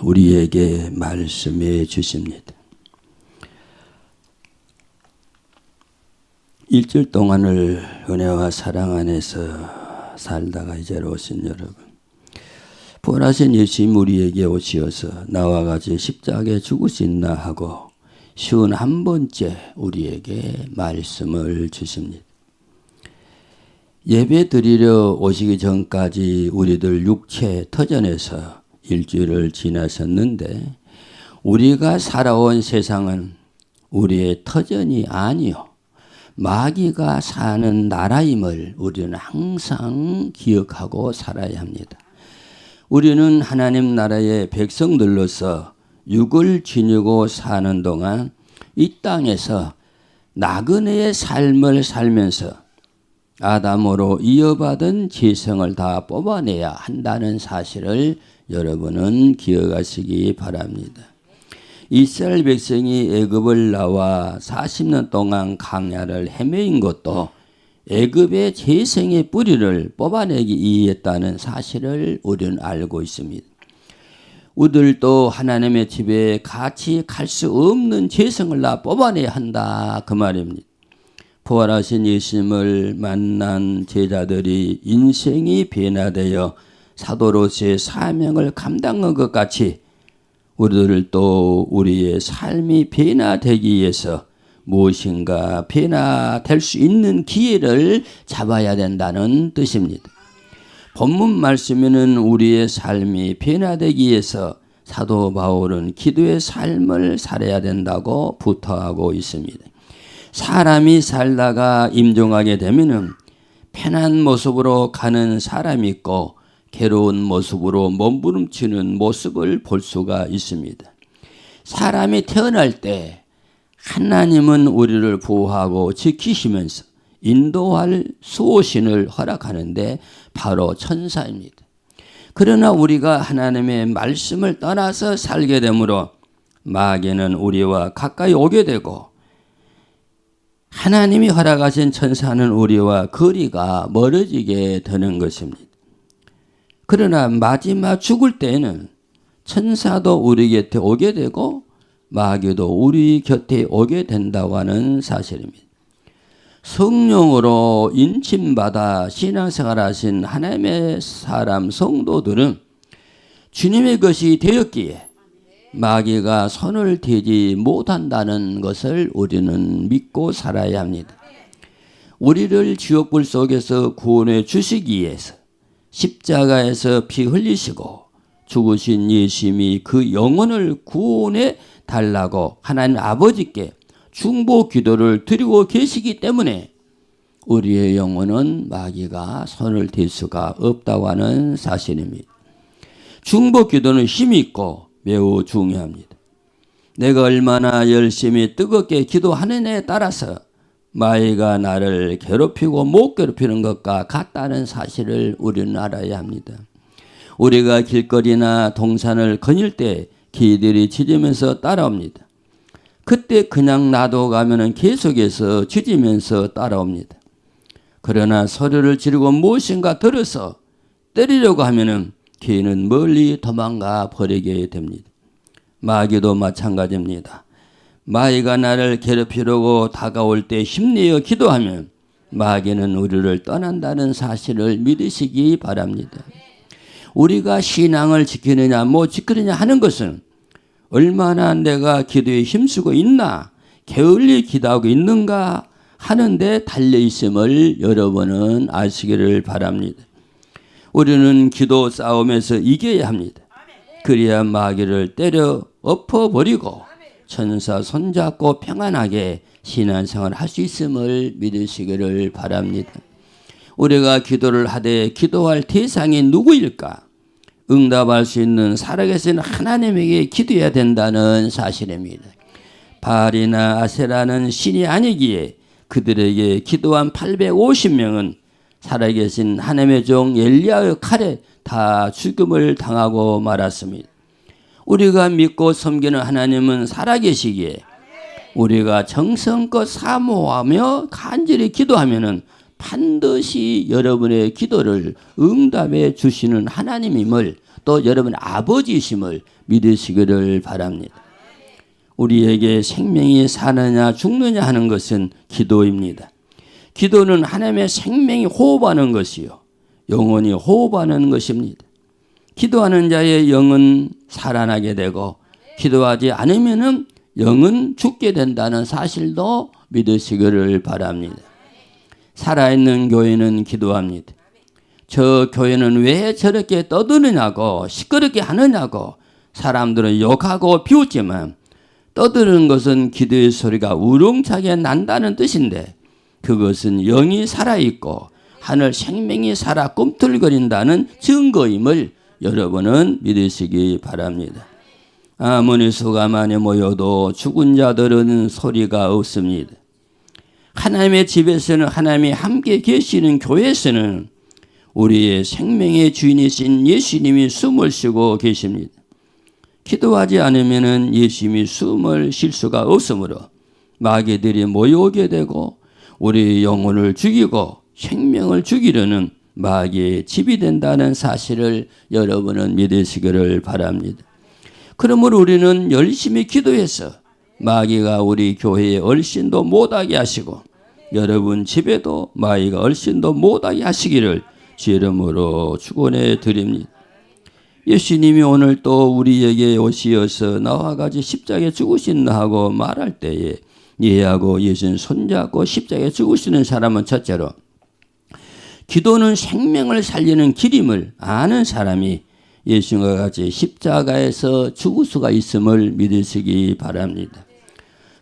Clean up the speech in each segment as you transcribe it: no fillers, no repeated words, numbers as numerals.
우리에게 말씀해 주십니다. 일주일 동안을 은혜와 사랑 안에서 살다가 이제로 오신 여러분, 부활하신 예수님 우리에게 오시어서 나와 같이 십자가에 죽으신나 하고 쉬운 한 번째 우리에게 말씀을 주십니다. 예배 드리려 오시기 전까지 우리들 육체 터전에서 일주일을 지나셨는데, 우리가 살아온 세상은 우리의 터전이 아니요 마귀가 사는 나라임을 우리는 항상 기억하고 살아야 합니다. 우리는 하나님 나라의 백성들로서 육을 지니고 사는 동안 이 땅에서 나그네의 삶을 살면서 아담으로 이어받은 지성을 다 뽑아내야 한다는 사실을 여러분은 기억하시기 바랍니다. 이스라엘 백성이 애굽을 나와 40년 동안 광야를 헤매인 것도 애굽의 재성의 뿌리를 뽑아내기 위했다는 사실을 우리는 알고 있습니다. 우리들도 하나님의 집에 같이 갈 수 없는 재성을 다 뽑아내야 한다, 그 말입니다. 부활하신 예수님을 만난 제자들이 인생이 변화되어 사도로서의 사명을 감당한 것 같이 우리들도 우리의 삶이 변화되기 위해서 무엇인가 변화될 수 있는 기회를 잡아야 된다는 뜻입니다. 본문 말씀에는 우리의 삶이 변화되기 위해서 사도 바울은 기도의 삶을 살아야 된다고 부탁하고 있습니다. 사람이 살다가 임종하게 되면은 편한 모습으로 가는 사람이 있고 괴로운 모습으로 몸부림치는 모습을 볼 수가 있습니다. 사람이 태어날 때 하나님은 우리를 보호하고 지키시면서 인도할 수호신을 허락하는데 바로 천사입니다. 그러나 우리가 하나님의 말씀을 떠나서 살게 되므로 마귀는 우리와 가까이 오게 되고, 하나님이 허락하신 천사는 우리와 거리가 멀어지게 되는 것입니다. 그러나 마지막 죽을 때에는 천사도 우리 곁에 오게 되고 마귀도 우리 곁에 오게 된다고 하는 사실입니다. 성령으로 인침받아 신앙생활 하신 하나님의 사람 성도들은 주님의 것이 되었기에 마귀가 손을 대지 못한다는 것을 우리는 믿고 살아야 합니다. 우리를 지옥불 속에서 구원해 주시기 위해서 십자가에서 피 흘리시고 죽으신 예수님이 그 영혼을 구원해 달라고 하나님 아버지께 중보 기도를 드리고 계시기 때문에 우리의 영혼은 마귀가 손을 댈 수가 없다고 하는 사실입니다. 중보 기도는 힘이 있고 매우 중요합니다. 내가 얼마나 열심히 뜨겁게 기도하느냐에 따라서 마귀가 나를 괴롭히고 못 괴롭히는 것과 같다는 사실을 우리는 알아야 합니다. 우리가 길거리나 동산을 거닐 때 개들이 짖으면서 따라옵니다. 그때 그냥 놔둬가면 계속해서 짖으면서 따라옵니다. 그러나 소리를 지르고 무엇인가 들어서 때리려고 하면 개는 멀리 도망가 버리게 됩니다. 마귀도 마찬가지입니다. 마귀가 나를 괴롭히려고 다가올 때 힘내어 기도하면 마귀는 우리를 떠난다는 사실을 믿으시기 바랍니다. 우리가 신앙을 지키느냐 못 지키느냐 하는 것은 얼마나 내가 기도에 힘쓰고 있나, 게을리 기도하고 있는가 하는 데 달려있음을 여러분은 아시기를 바랍니다. 우리는 기도 싸움에서 이겨야 합니다. 그래야 마귀를 때려 엎어버리고 천사 손잡고 평안하게 신앙생활을 할 수 있음을 믿으시기를 바랍니다. 우리가 기도를 하되 기도할 대상이 누구일까? 응답할 수 있는 살아계신 하나님에게 기도해야 된다는 사실입니다. 바알이나 아세라는 신이 아니기에 그들에게 기도한 850명은 살아계신 하나님의 종 엘리야의 칼에 다 죽음을 당하고 말았습니다. 우리가 믿고 섬기는 하나님은 살아계시기에 우리가 정성껏 사모하며 간절히 기도하면은 반드시 여러분의 기도를 응답해 주시는 하나님임을, 또 여러분의 아버지이심을 믿으시기를 바랍니다. 우리에게 생명이 사느냐 죽느냐 하는 것은 기도입니다. 기도는 하나님의 생명이 호흡하는 것이요, 영혼이 호흡하는 것입니다. 기도하는 자의 영은 살아나게 되고, 기도하지 않으면은 영은 죽게 된다는 사실도 믿으시기를 바랍니다. 살아있는 교회는 기도합니다. 저 교회는 왜 저렇게 떠드느냐고, 시끄럽게 하느냐고 사람들은 욕하고 비웃지만, 떠드는 것은 기도의 소리가 우렁차게 난다는 뜻인데, 그것은 영이 살아있고 하늘 생명이 살아 꿈틀거린다는 증거임을 여러분은 믿으시기 바랍니다. 아무리 수가 많이 모여도 죽은 자들은 소리가 없습니다. 하나님의 집에서는, 하나님이 함께 계시는 교회에서는 우리의 생명의 주인이신 예수님이 숨을 쉬고 계십니다. 기도하지 않으면 예수님이 숨을 쉴 수가 없으므로 마귀들이 모여오게 되고 우리 영혼을 죽이고 생명을 죽이려는 마귀의 집이 된다는 사실을 여러분은 믿으시기를 바랍니다. 그러므로 우리는 열심히 기도해서 마귀가 우리 교회에 얼씬도 못하게 하시고, 여러분 집에도 마귀가 얼씬도 못하게 하시기를 주 이름으로 축원해 드립니다. 예수님이 오늘 또 우리에게 오시어서 나와 같이 십자가에 죽으신다 하고 말할 때에, 이해하고 예수님 손잡고 십자가에 죽으시는 사람은 첫째로 기도는 생명을 살리는 길임을 아는 사람이 예수님과 같이 십자가에서 죽을 수가 있음을 믿으시기 바랍니다.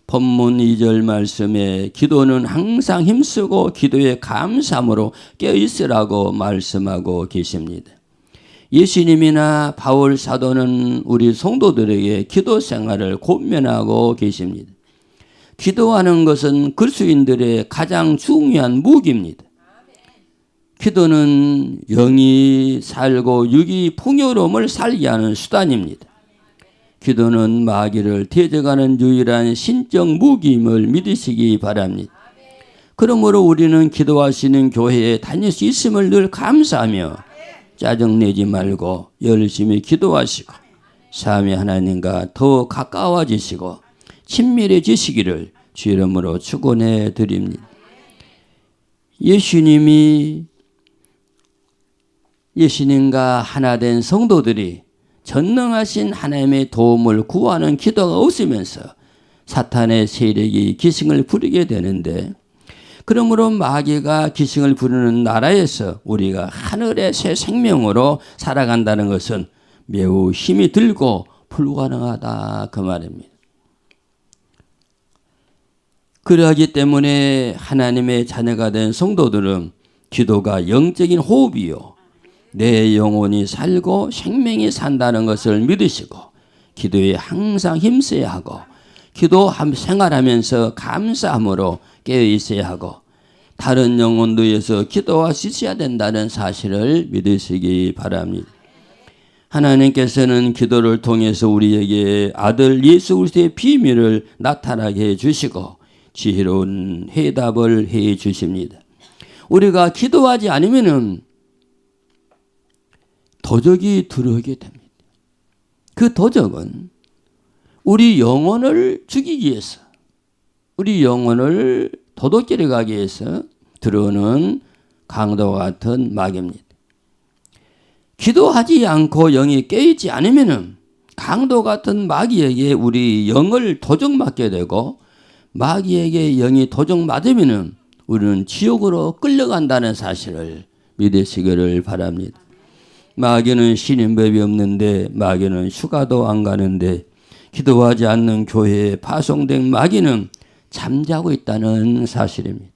본문 2절 말씀에 기도는 항상 힘쓰고 기도에 감사함으로 깨어있으라고 말씀하고 계십니다. 예수님이나 바울 사도는 우리 성도들에게 기도 생활을 권면하고 계십니다. 기도하는 것은 그리스도인들의 가장 중요한 무기입니다. 기도는 영이 살고 육이 풍요로움을 살게 하는 수단입니다. 기도는 마귀를 대적하는 유일한 신적 무기임을 믿으시기 바랍니다. 그러므로 우리는 기도하시는 교회에 다닐 수 있음을 늘 감사하며 짜증내지 말고 열심히 기도하시고 삼위 하나님과 더 가까워지시고 친밀해지시기를 주 이름으로 축원해 드립니다. 예수님과 하나 된 성도들이 전능하신 하나님의 도움을 구하는 기도가 없으면서 사탄의 세력이 기승을 부리게 되는데, 그러므로 마귀가 기승을 부르는 나라에서 우리가 하늘의 새 생명으로 살아간다는 것은 매우 힘이 들고 불가능하다 그 말입니다. 그러하기 때문에 하나님의 자녀가 된 성도들은 기도가 영적인 호흡이요, 내 영혼이 살고 생명이 산다는 것을 믿으시고 기도에 항상 힘써야 하고, 기도 생활하면서 감사함으로 깨어 있어야 하고, 다른 영혼도 위해서 기도할 수 있어야 된다는 사실을 믿으시기 바랍니다. 하나님께서는 기도를 통해서 우리에게 아들 예수 그리스도의 비밀을 나타나게 해주시고 지혜로운 해답을 해 주십니다. 우리가 기도하지 않으면 도적이 들어오게 됩니다. 그 도적은 우리 영혼을 죽이기 위해서, 우리 영혼을 도둑질해 가기 위해서 들어오는 강도와 같은 마귀입니다. 기도하지 않고 영이 깨있지 않으면 강도 같은 마귀에게 우리 영을 도적맞게 되고, 마귀에게 영이 도적맞으면 우리는 지옥으로 끌려간다는 사실을 믿으시기를 바랍니다. 마귀는 쉬는 법이 없는데, 마귀는 휴가도 안 가는데, 기도하지 않는 교회에 파송된 마귀는 잠자고 있다는 사실입니다.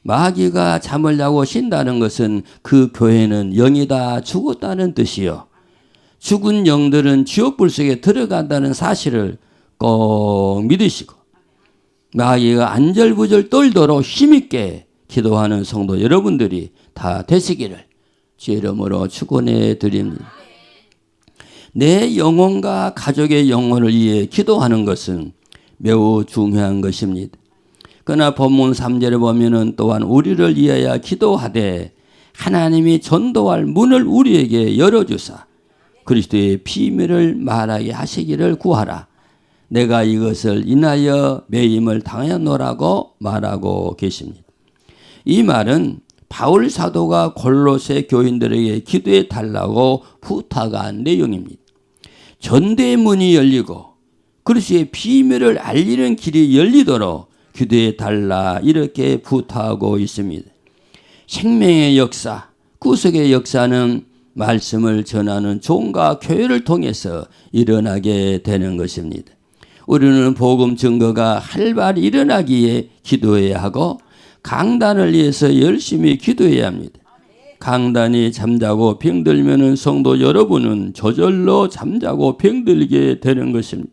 마귀가 잠을 자고 쉰다는 것은 그 교회는 영이 다 죽었다는 뜻이요, 죽은 영들은 지옥불 속에 들어간다는 사실을 꼭 믿으시고, 마귀가 안절부절 떨도록 힘있게 기도하는 성도 여러분들이 다 되시기를 주 이름으로 축원해 드립니다. 내 영혼과 가족의 영혼을 위해 기도하는 것은 매우 중요한 것입니다. 그러나 본문 3절에 보면은 또한 우리를 위하여 기도하되 하나님이 전도할 문을 우리에게 열어주사 그리스도의 비밀을 말하게 하시기를 구하라. 내가 이것을 인하여 매임을 당하노라고 말하고 계십니다. 이 말은 바울 사도가 골로새 교인들에게 기도해 달라고 부탁한 내용입니다. 전도의 문이 열리고 그리스도의 비밀을 알리는 길이 열리도록 기도해 달라 이렇게 부탁하고 있습니다. 생명의 역사, 구속의 역사는 말씀을 전하는 종과 교회를 통해서 일어나게 되는 것입니다. 우리는 복음 증거가 활발히 일어나기에 기도해야 하고 강단을 위해서 열심히 기도해야 합니다. 강단이 잠자고 병들면 성도 여러분은 저절로 잠자고 병들게 되는 것입니다.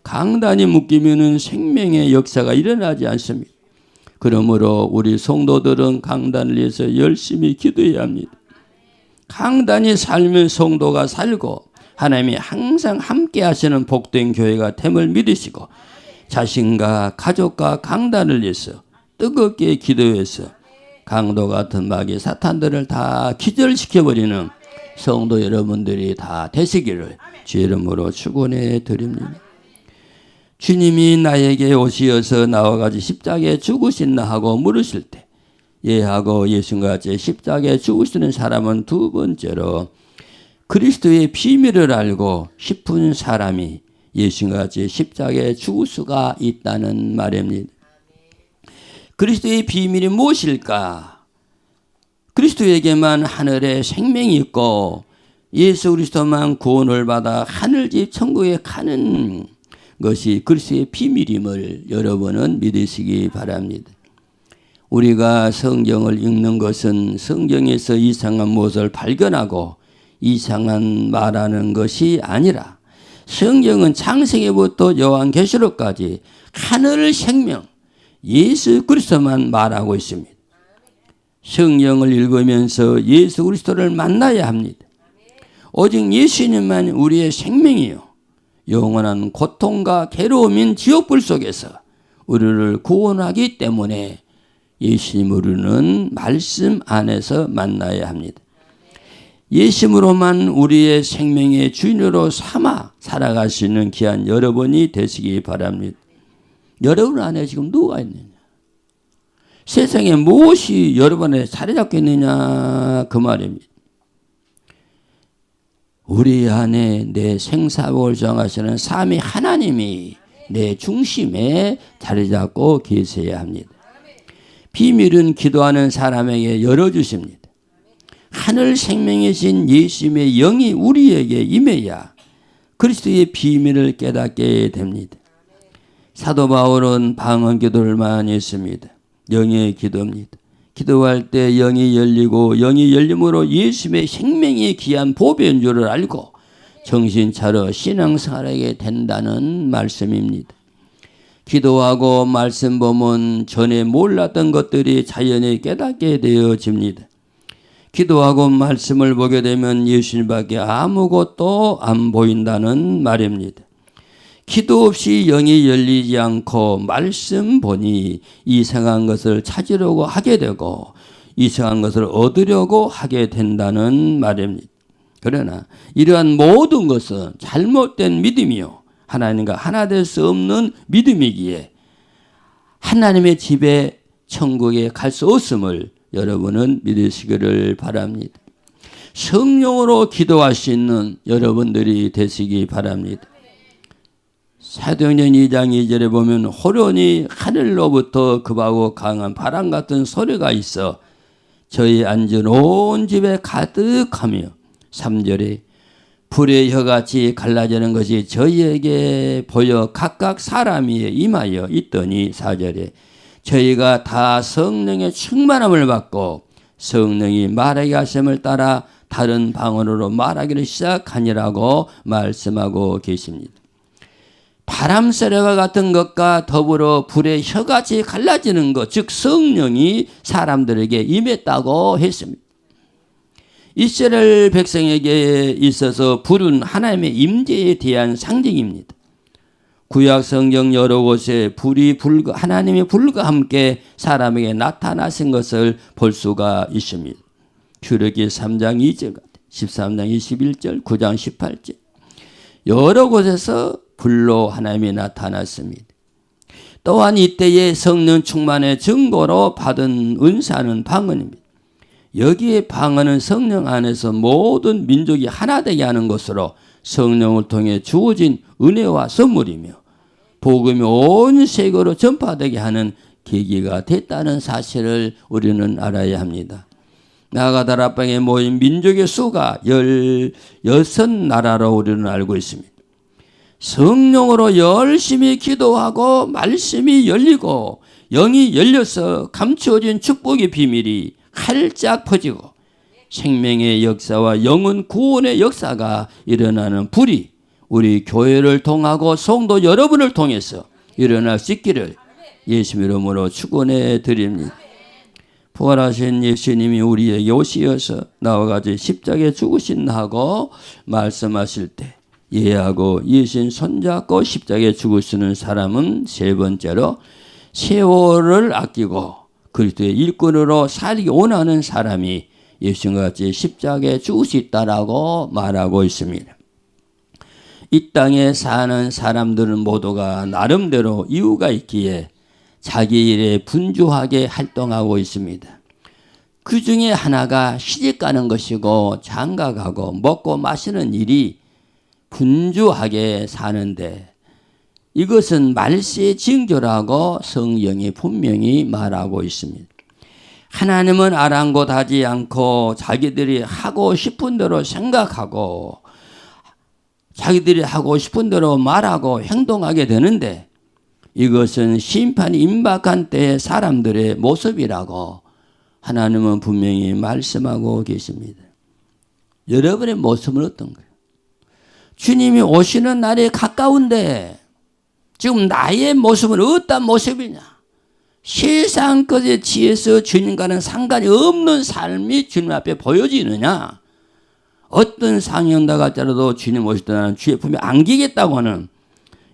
강단이 묶이면 생명의 역사가 일어나지 않습니다. 그러므로 우리 성도들은 강단을 위해서 열심히 기도해야 합니다. 강단이 살면 성도가 살고 하나님이 항상 함께 하시는 복된 교회가 됨을 믿으시고 자신과 가족과 강단을 위해서 뜨겁게 기도해서 강도 같은 마귀 사탄들을 다 기절시켜버리는 성도 여러분들이 다 되시기를 주 이름으로 축원해 드립니다. 주님이 나에게 오시어서 나와 같이 십자가에 죽으신나 하고 물으실 때 예하고 예수님과 같이 십자가에 죽으시는 사람은 두 번째로 그리스도의 비밀을 알고 싶은 사람이 예수님과 같이 십자가에 죽을 수가 있다는 말입니다. 그리스도의 비밀이 무엇일까? 그리스도에게만 하늘에 생명이 있고 예수 그리스도만 구원을 받아 하늘집 천국에 가는 것이 그리스도의 비밀임을 여러분은 믿으시기 바랍니다. 우리가 성경을 읽는 것은 성경에서 이상한 무엇을 발견하고 이상한 말하는 것이 아니라 성경은 창세기부터 요한계시록까지 하늘 생명 예수 그리스도만 말하고 있습니다. 성경을 읽으면서 예수 그리스도를 만나야 합니다. 오직 예수님만 우리의 생명이요 영원한 고통과 괴로움인 지옥불 속에서 우리를 구원하기 때문에 예수님으로는 말씀 안에서 만나야 합니다. 예수님으로만 우리의 생명의 주인으로 삼아 살아갈 수 있는 귀한 여러분이 되시기 바랍니다. 여러분 안에 지금 누가 있느냐? 세상에 무엇이 여러분 안에 자리 잡고 있느냐 그 말입니다. 우리 안에 내 생사복을 정하시는 삼위 하나님이 내 중심에 자리 잡고 계셔야 합니다. 비밀은 기도하는 사람에게 열어주십니다. 하늘 생명이신 예수님의 영이 우리에게 임해야 그리스도의 비밀을 깨닫게 됩니다. 사도 바울은 방언 기도를 많이 했습니다. 영의 기도입니다. 기도할 때 영이 열리고 영이 열림으로 예수님의 생명이 귀한 보배인 줄을 알고 정신 차려 신앙생활하게 된다는 말씀입니다. 기도하고 말씀 보면 전에 몰랐던 것들이 자연히 깨닫게 되어집니다. 기도하고 말씀을 보게 되면 예수님밖에 아무것도 안 보인다는 말입니다. 기도 없이 영이 열리지 않고 말씀 보니 이상한 것을 찾으려고 하게 되고 이상한 것을 얻으려고 하게 된다는 말입니다. 그러나 이러한 모든 것은 잘못된 믿음이요 하나님과 하나 될 수 없는 믿음이기에 하나님의 집에 천국에 갈 수 없음을 여러분은 믿으시기를 바랍니다. 성령으로 기도할 수 있는 여러분들이 되시기 바랍니다. 사도행전 2장 2절에 보면 호련히 하늘로부터 급하고 강한 바람 같은 소리가 있어 저희 앉은 온 집에 가득하며 3절에 불의 혀같이 갈라지는 것이 저희에게 보여 각각 사람 위에 임하여 있더니 4절에 저희가 다 성령의 충만함을 받고 성령이 말하게 하심을 따라 다른 방언으로 말하기를 시작하니라고 말씀하고 계십니다. 바람소리와 같은 것과 더불어 불의 혀같이 갈라지는 것, 즉 성령이 사람들에게 임했다고 했습니다. 이스라엘 백성에게 있어서 불은 하나님의 임재에 대한 상징입니다. 구약 성경 여러 곳에 하나님의 불과 함께 사람에게 나타나신 것을 볼 수가 있습니다. 출애굽기 3장 2절, 13장 21절, 9장 18절 여러 곳에서 불로 하나님이 나타났습니다. 또한 이때의 성령 충만의 증거로 받은 은사는 방언입니다. 여기에 방언은 성령 안에서 모든 민족이 하나 되게 하는 것으로 성령을 통해 주어진 은혜와 선물이며 복음이 온 세계로 전파되게 하는 계기가 됐다는 사실을 우리는 알아야 합니다. 나가다라방에 모인 민족의 수가 16나라로 우리는 알고 있습니다. 성령으로 열심히 기도하고 말씀이 열리고 영이 열려서 감추어진 축복의 비밀이 활짝 퍼지고 생명의 역사와 영혼 구원의 역사가 일어나는 불이 우리 교회를 통하고 성도 여러분을 통해서 일어날 수 있기를 예수님 이름으로 축원해 드립니다. 부활하신 예수님이 우리에게 오시어서 나와 같이 십자가에 죽으신다 하고 말씀하실 때 예하고 예수님 손잡고 십자가에 죽으시는 사람은 세 번째로 세월을 아끼고 그리스도의 일꾼으로 살기 원하는 사람이 예수님과 같이 십자가에 죽을 수 있다라고 말하고 있습니다. 이 땅에 사는 사람들은 모두가 나름대로 이유가 있기에 자기 일에 분주하게 활동하고 있습니다. 그 중에 하나가 시집 가는 것이고 장가가고 먹고 마시는 일이 분주하게 사는데 이것은 말세의 징조라고 성경이 분명히 말하고 있습니다. 하나님은 아랑곳하지 않고 자기들이 하고 싶은 대로 생각하고 자기들이 하고 싶은 대로 말하고 행동하게 되는데 이것은 심판이 임박한 때의 사람들의 모습이라고 하나님은 분명히 말씀하고 계십니다. 여러분의 모습은 어떤 거예요? 주님이 오시는 날이 가까운데 지금 나의 모습은 어떤 모습이냐? 세상 것에 지혜서 주님과는 상관이 없는 삶이 주님 앞에 보여지느냐? 어떤 상이 온다고 할지라도 주님 오실 때 나는 주의 품에 안기겠다고 하는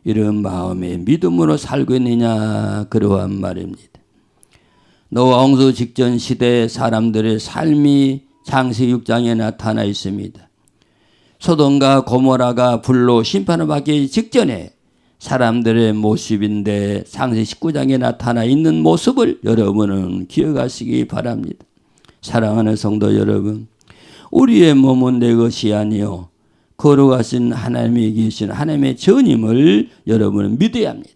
이런 마음의 믿음으로 살고 있느냐 그러한 말입니다. 노아 홍수 직전 시대의 사람들의 삶이 창세기 6장에 나타나 있습니다. 소돔과 고모라가 불로 심판을 받기 직전에 사람들의 모습인데 창세기 19장에 나타나 있는 모습을 여러분은 기억하시기 바랍니다. 사랑하는 성도 여러분, 우리의 몸은 내 것이 아니요 거룩하신 하나님이 계신 하나님의 전임을 여러분은 믿어야 합니다.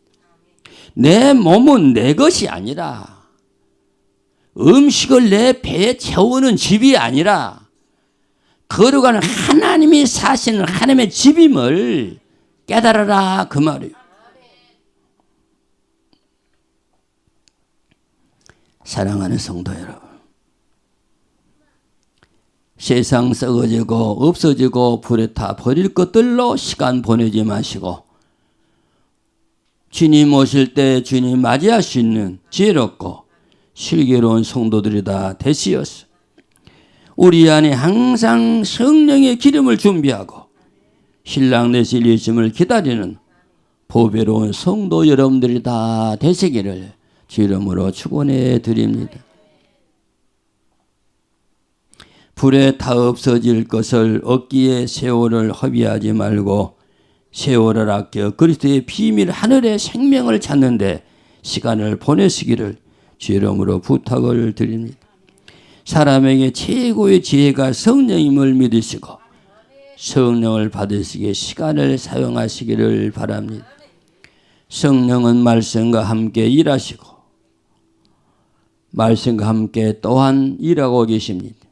내 몸은 내 것이 아니라 음식을 내 배에 채우는 집이 아니라 거룩한 하나님이 사시는 하나님의 집임을 깨달아라 그 말이에요. 사랑하는 성도 여러분, 세상 썩어지고 없어지고 불에 타 버릴 것들로 시간 보내지 마시고 주님 오실 때 주님 맞이할 수 있는 지혜롭고 슬기로운 성도들이 다 되시어서 우리 안에 항상 성령의 기름을 준비하고 신랑 되실 예수님을 기다리는 보배로운 성도 여러분들이 다 되시기를 주 이름으로 축원해 드립니다. 불에 타 없어질 것을 얻기에 세월을 허비하지 말고 세월을 아껴 그리스도의 비밀 하늘의 생명을 찾는데 시간을 보내시기를 주 이름으로 부탁을 드립니다. 사람에게 최고의 지혜가 성령임을 믿으시고 성령을 받으시기에 시간을 사용하시기를 바랍니다. 성령은 말씀과 함께 일하시고 말씀과 함께 또한 일하고 계십니다.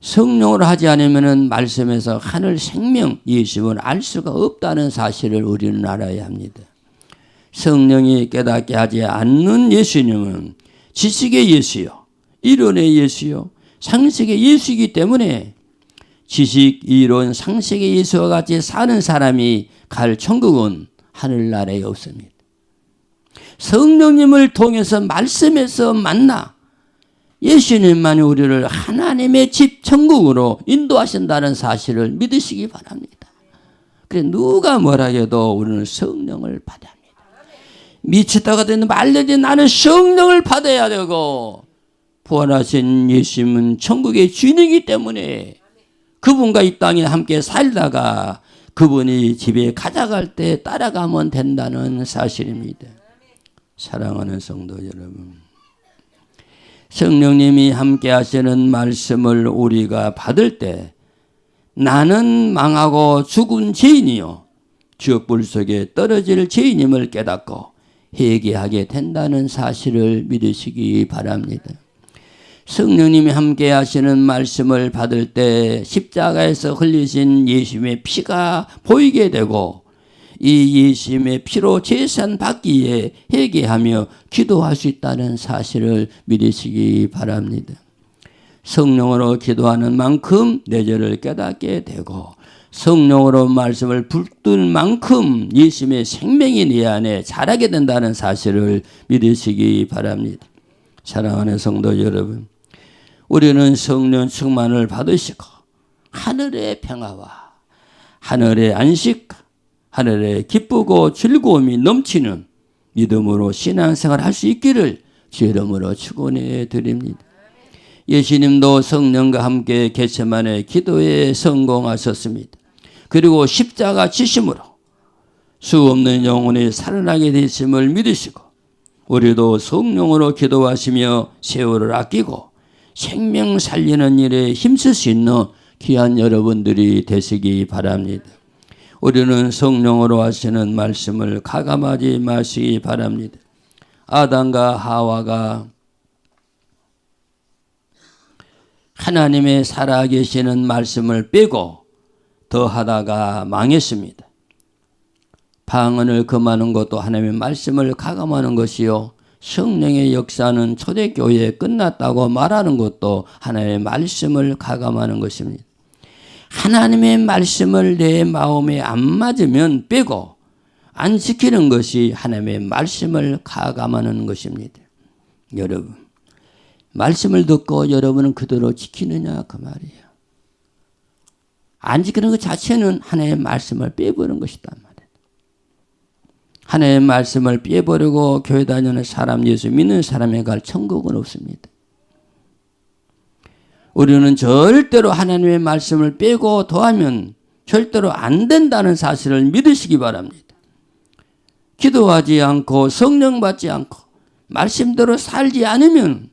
성령으로 하지 않으면 말씀에서 하늘 생명 예수님을 알 수가 없다는 사실을 우리는 알아야 합니다. 성령이 깨닫게 하지 않는 예수님은 지식의 예수요, 이론의 예수요, 상식의 예수이기 때문에 지식, 이론, 상식의 예수와 같이 사는 사람이 갈 천국은 하늘나라에 없습니다. 성령님을 통해서 말씀에서 만나 예수님만이 우리를 하나님의 집 천국으로 인도하신다는 사실을 믿으시기 바랍니다. 그래 누가 뭐라 해도 우리는 성령을 받아야 합니다. 미쳤다가 되는 말들이 나는 성령을 받아야 되고, 부활하신 예수님은 천국의 주인이기 때문에 그분과 이 땅에 함께 살다가 그분이 집에 가져갈 때 따라가면 된다는 사실입니다. 사랑하는 성도 여러분, 성령님이 함께 하시는 말씀을 우리가 받을 때 나는 망하고 죽은 죄인이요 지옥불 속에 떨어질 죄인임을 깨닫고 회개하게 된다는 사실을 믿으시기 바랍니다. 성령님이 함께 하시는 말씀을 받을 때 십자가에서 흘리신 예수님의 피가 보이게 되고, 이 예수님의 피로 제산 받기에 회개하며 기도할 수 있다는 사실을 믿으시기 바랍니다. 성령으로 기도하는 만큼 내 죄를 깨닫게 되고, 성령으로 말씀을 붙들 만큼 예수님의 생명이 내 안에 자라게 된다는 사실을 믿으시기 바랍니다. 사랑하는 성도 여러분, 우리는 성령 충만을 받으시고 하늘의 평화와 하늘의 안식과 하늘의 기쁘고 즐거움이 넘치는 믿음으로 신앙생활을 할 수 있기를 주 이름으로 축원해 드립니다. 예수님도 성령과 함께 겟세마네 기도에 성공하셨습니다. 그리고 십자가 지심으로 수 없는 영혼이 살아나게 되심을 믿으시고, 우리도 성령으로 기도하시며 세월을 아끼고 생명 살리는 일에 힘쓸 수 있는 귀한 여러분들이 되시기 바랍니다. 우리는 성령으로 하시는 말씀을 가감하지 마시기 바랍니다. 아담과 하와가 하나님의 살아계시는 말씀을 빼고 더하다가 망했습니다. 방언을 금하는 것도 하나님의 말씀을 가감하는 것이요, 성령의 역사는 초대교회에 끝났다고 말하는 것도 하나님의 말씀을 가감하는 것입니다. 하나님의 말씀을 내 마음에 안 맞으면 빼고 안 지키는 것이 하나님의 말씀을 가감하는 것입니다. 여러분, 말씀을 듣고 여러분은 그대로 지키느냐 그 말이에요. 안 지키는 것 자체는 하나님의 말씀을 빼버리는 것이단 말이에요. 하나님의 말씀을 빼버리고 교회 다니는 사람, 예수 믿는 사람에 갈 천국은 없습니다. 우리는 절대로 하나님의 말씀을 빼고 더하면 절대로 안 된다는 사실을 믿으시기 바랍니다. 기도하지 않고 성령 받지 않고 말씀대로 살지 않으면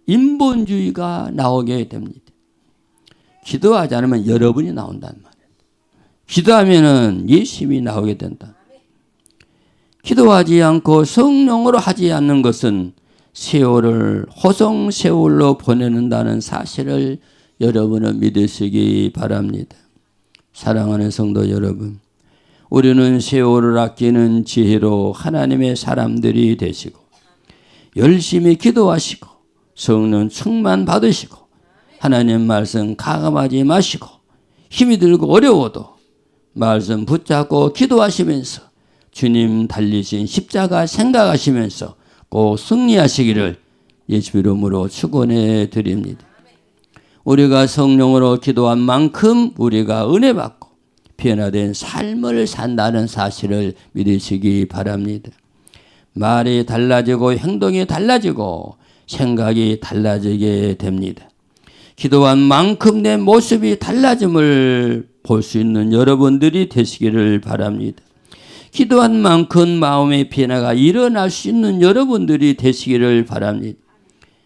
인본주의가 나오게 됩니다. 기도하지 않으면 여러분이 나온단 말이에요. 기도하면 예수님이 나오게 된다. 기도하지 않고 성령으로 하지 않는 것은 세월을 호송세월로 보내는다는 사실을 여러분은 믿으시기 바랍니다. 사랑하는 성도 여러분, 우리는 세월을 아끼는 지혜로 하나님의 사람들이 되시고 열심히 기도하시고 성령 충만 받으시고 하나님 말씀 가감하지 마시고 힘이 들고 어려워도 말씀 붙잡고 기도하시면서 주님 달리신 십자가 생각하시면서 꼭 승리하시기를 예수 이름으로 축원해 드립니다. 우리가 성령으로 기도한 만큼 우리가 은혜 받고 변화된 삶을 산다는 사실을 믿으시기 바랍니다. 말이 달라지고 행동이 달라지고 생각이 달라지게 됩니다. 기도한 만큼 내 모습이 달라짐을 볼 수 있는 여러분들이 되시기를 바랍니다. 기도한 만큼 마음의 변화가 일어날 수 있는 여러분들이 되시기를 바랍니다.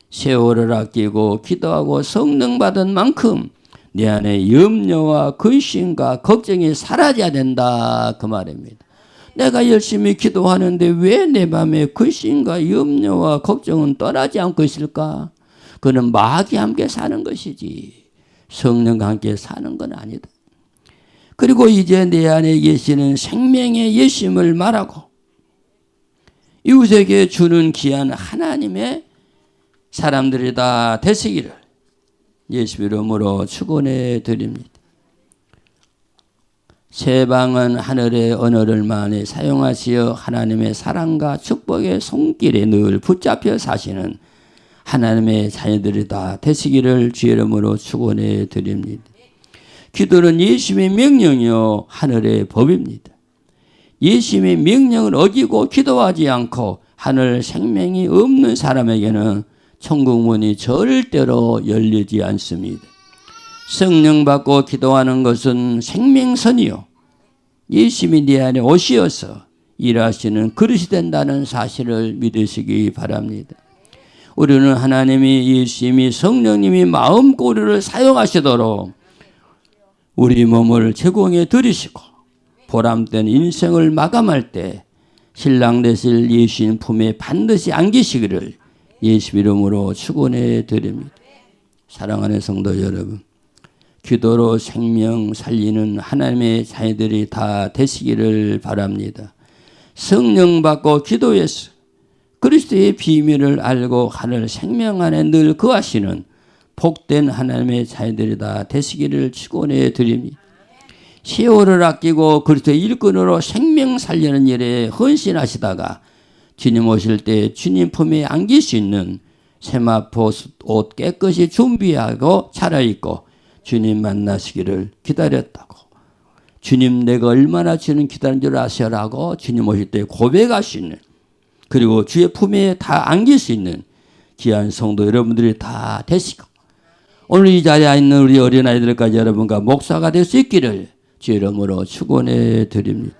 세월을 아끼고 기도하고 성령 받은 만큼 내 안에 염려와 근심과 걱정이 사라져야 된다 그 말입니다. 내가 열심히 기도하는데 왜 내 맘에 근심과 염려와 걱정은 떠나지 않고 있을까? 그는 마귀와 함께 사는 것이지 성령과 함께 사는 건 아니다. 그리고 이제 내 안에 계시는 생명의 예수님을 말하고 이웃에게 주는 귀한 하나님의 사람들이 다 되시기를 예수 이름으로 축원해 드립니다. 새 방은 하늘의 언어를 많이 사용하시어 하나님의 사랑과 축복의 손길에 늘 붙잡혀 사시는 하나님의 자녀들이 다 되시기를 주 이름으로 축원해 드립니다. 기도는 예수님의 명령이요 하늘의 법입니다. 예수님의 명령을 어기고 기도하지 않고 하늘 생명이 없는 사람에게는 천국문이 절대로 열리지 않습니다. 성령 받고 기도하는 것은 생명선이요 예수님이 내 안에 오시어서 일하시는 그릇이 된다는 사실을 믿으시기 바랍니다. 우리는 하나님이 예수님이 성령님이 마음고리를 사용하시도록 우리 몸을 제공해 드리시고 보람된 인생을 마감할 때 신랑 되실 예수님 품에 반드시 안기시기를 예수 이름으로 축원해 드립니다. 사랑하는 성도 여러분, 기도로 생명 살리는 하나님의 자녀들이 다 되시기를 바랍니다. 성령 받고 기도해서 그리스도의 비밀을 알고 하늘 생명 안에 늘 거하시는 복된 하나님의 자녀들이 다 되시기를 축원해 드립니다. 세월을 아끼고 그리스도의 일꾼으로 생명 살리는 일에 헌신하시다가 주님 오실 때 주님 품에 안길 수 있는 세마포 옷 깨끗이 준비하고 차려입고 주님 만나시기를 기다렸다고, 주님 내가 얼마나 주님 기다린 줄 아시라고 주님 오실 때 고백할 수 있는, 그리고 주의 품에 다 안길 수 있는 귀한 성도 여러분들이 다 되시고 오늘 이 자리에 있는 우리 어린아이들까지 여러분과 목사가 될 수 있기를 주 이름으로 축원해 드립니다.